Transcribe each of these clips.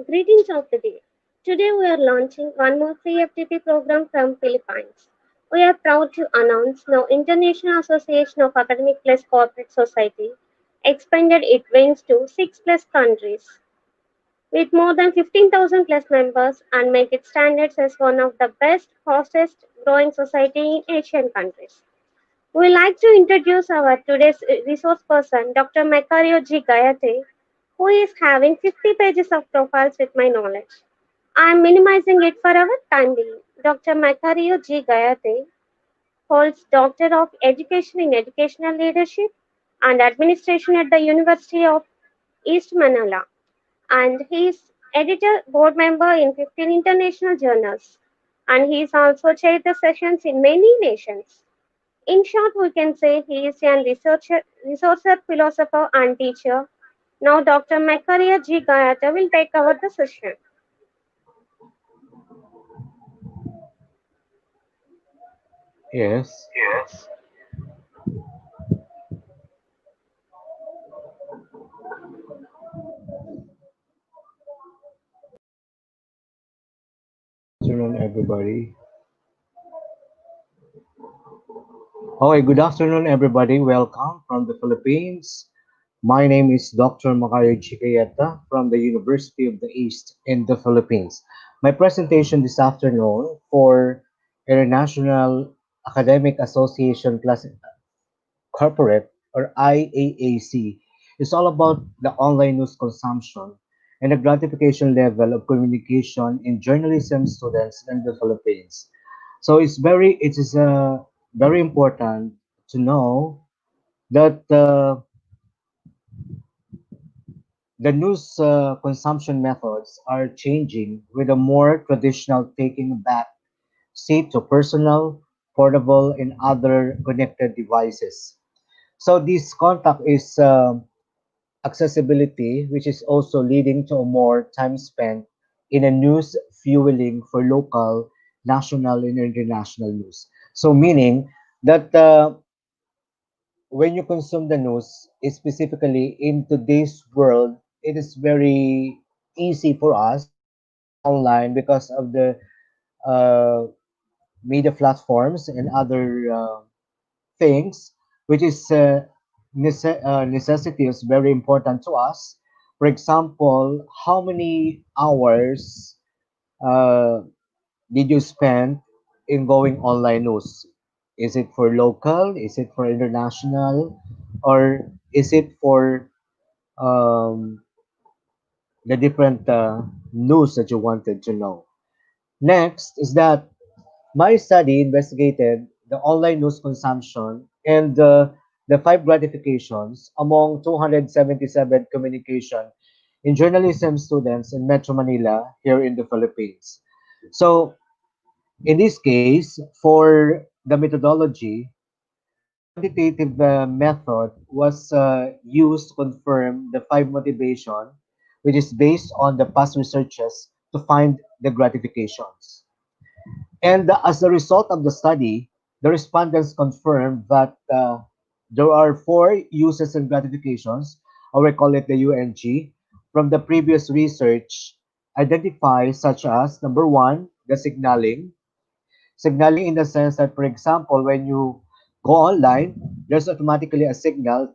Greetings of the day. Today we are launching one more free FTP program from Philippines. We are proud to announce now International Association of Academic Plus Corporate Society expanded its wings to 6 plus countries with more than 15,000 plus members and make it standards as one of the best, fastest growing society in Asian countries. We like to introduce our today's resource person, Dr. Macario G. Gayate, who is having 50 pages of profiles with my knowledge. I am minimizing it for our time being. Dr. Macario G. Gayate holds Doctor of Education in Educational Leadership and Administration at the University of East Manila, and he is editor board member in 15 international journals, and he is also chaired the sessions in many nations. In short, we can say he is a researcher, philosopher, and teacher. Now, Dr. Makaria G. Gayata will take over the session. Yes. Afternoon, everybody. Okay, good afternoon, everybody. Welcome from the Philippines. My name is Dr. Macario Chicayeta from the University of the East in the Philippines. My presentation this afternoon for International Academic Association Class Corporate or IAAC is all about the online news consumption and the gratification level of communication in journalism students in the Philippines. So it is very important to know that the news consumption methods are changing with a more traditional taking back seat to personal, portable, and other connected devices. So this contact is accessibility, which is also leading to a more time spent in a news fueling for local, national, and international news. So meaning that when you consume the news, specifically in today's world, it is very easy for us to go online because of the uh, media platforms and other things, which is necessity is very important to us. For example, how many hours uh, did you spend in going online news? Is it for local? Is it for international? Or is it for um, the different news that you wanted to know? Next is that my study investigated the online news consumption and the five gratifications among 277 communication in journalism students in Metro Manila here in the Philippines. So in this case, for the methodology, the quantitative method was used to confirm the five motivation, which is based on the past researches to find the gratifications. And as a result of the study, the respondents confirmed that there are four uses and gratifications, or we call it the UNG, from the previous research identified, such as number one, the signaling. Signaling in the sense that, for example, when you go online, there's automatically a signal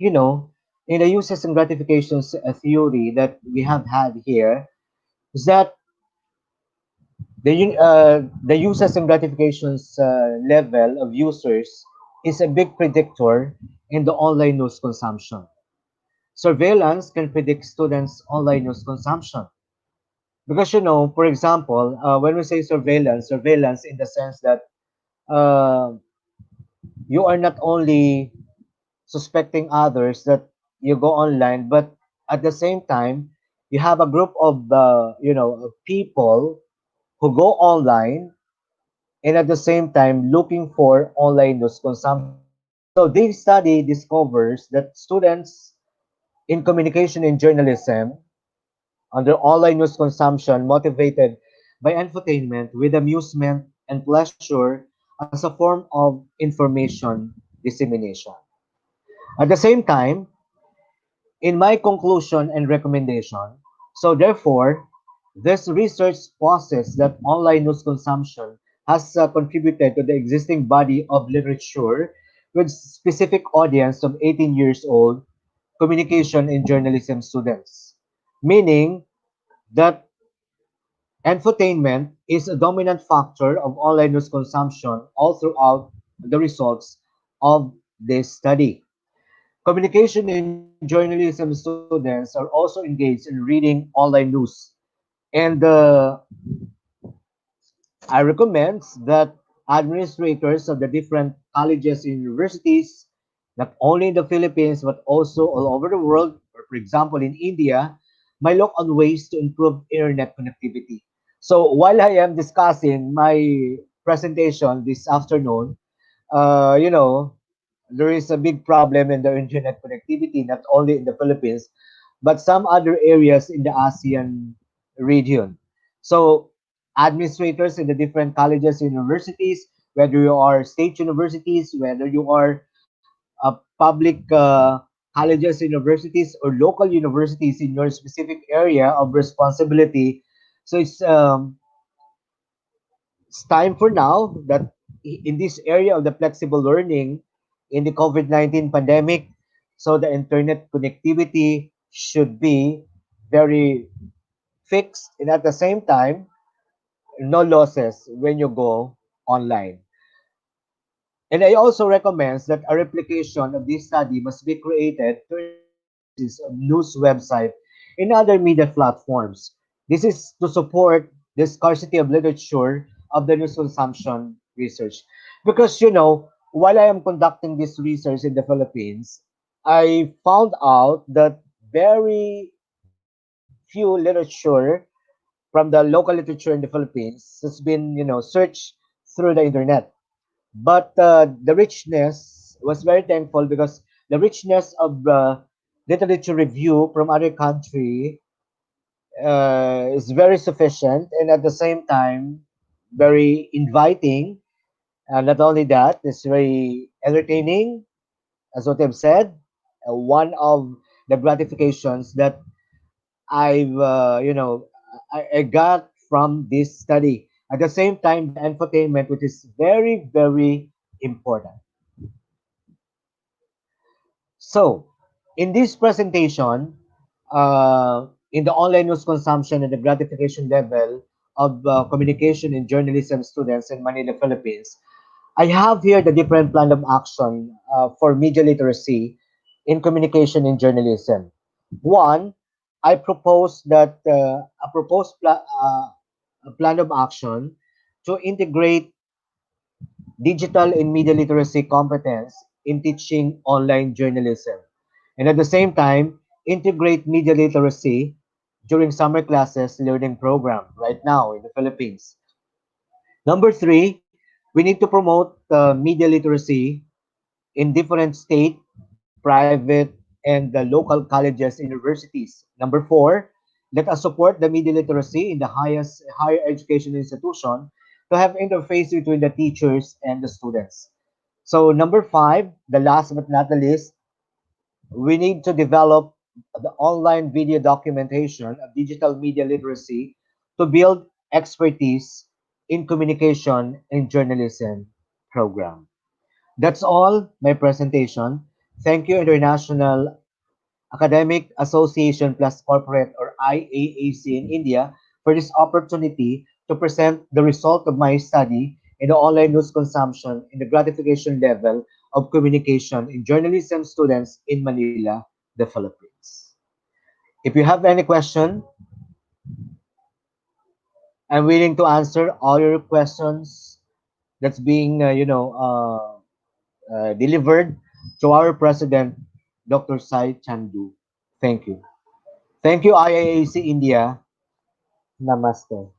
you know, in the uses and gratifications theory that we have had here, is that the uses and gratifications level of users is a big predictor in the online news consumption. Surveillance can predict students' online news consumption. Because, for example, when we say surveillance, surveillance in the sense that uh, you are not only suspecting others that you go online, but at the same time, you have a group of, people who go online and at the same time looking for online news consumption. So this study discovers that students in communication and journalism under online news consumption motivated by infotainment with amusement and pleasure as a form of information dissemination. At the same time, in my conclusion and recommendation, so therefore, this research posits that online news consumption has contributed to the existing body of literature with specific audience of 18 years old communication and journalism students, meaning that infotainment is a dominant factor of online news consumption all throughout the results of this study. Communication and journalism students are also engaged in reading online news. And I recommend that administrators of the different colleges and universities, not only in the Philippines but also all over the world, or for example in India, might look on ways to improve internet connectivity. So while I am discussing my presentation this afternoon, you know, there is a big problem in the internet connectivity, not only in the Philippines, but some other areas in the ASEAN region. So, administrators in the different colleges and universities, whether you are state universities, whether you are public colleges, universities, or local universities in your specific area of responsibility. So it's time for now that in this area of the flexible learning in the COVID-19 pandemic, so the internet connectivity should be very fixed and at the same time, no losses when you go online. And I also recommend that a replication of this study must be created to ensure analysis of news website in other media platforms. This is to support the scarcity of literature of the news consumption research. Because, while I am conducting this research in the Philippines, I found out that very few literature from the local literature in the Philippines has been, searched through the internet. But the richness was very thankful because the richness of literature review from other country is very sufficient and at the same time very inviting. And not only that, it's very entertaining, as what I've said. One of the gratifications that I've, I got from this study. At the same time, the infotainment, which is very, very important. So, in this presentation, in the online news consumption and the gratification level of communication and journalism students in Manila, Philippines, I have here the different plan of action for media literacy in communication and journalism. One, I propose that a plan of action to integrate digital and media literacy competence in teaching online journalism. And at the same time, integrate media literacy during summer classes learning program right now in the Philippines. Number three, we need to promote media literacy in different state, private, and the local colleges and universities. Number four, let us support the media literacy in the highest higher education institution to have interface between the teachers and the students. So number five, the last but not the least, we need to develop the online video documentation of digital media literacy to build expertise in communication and journalism program. That's all my presentation. Thank you, International Academic Association plus Corporate or IAAC in India for this opportunity to present the result of my study in the online news consumption in the gratification level of communication in journalism students in Manila, the Philippines. If you have any question, I'm willing to answer all your questions that's being, delivered to our president, Dr. Sai Chandu. Thank you. Thank you, IAAC India. Namaste.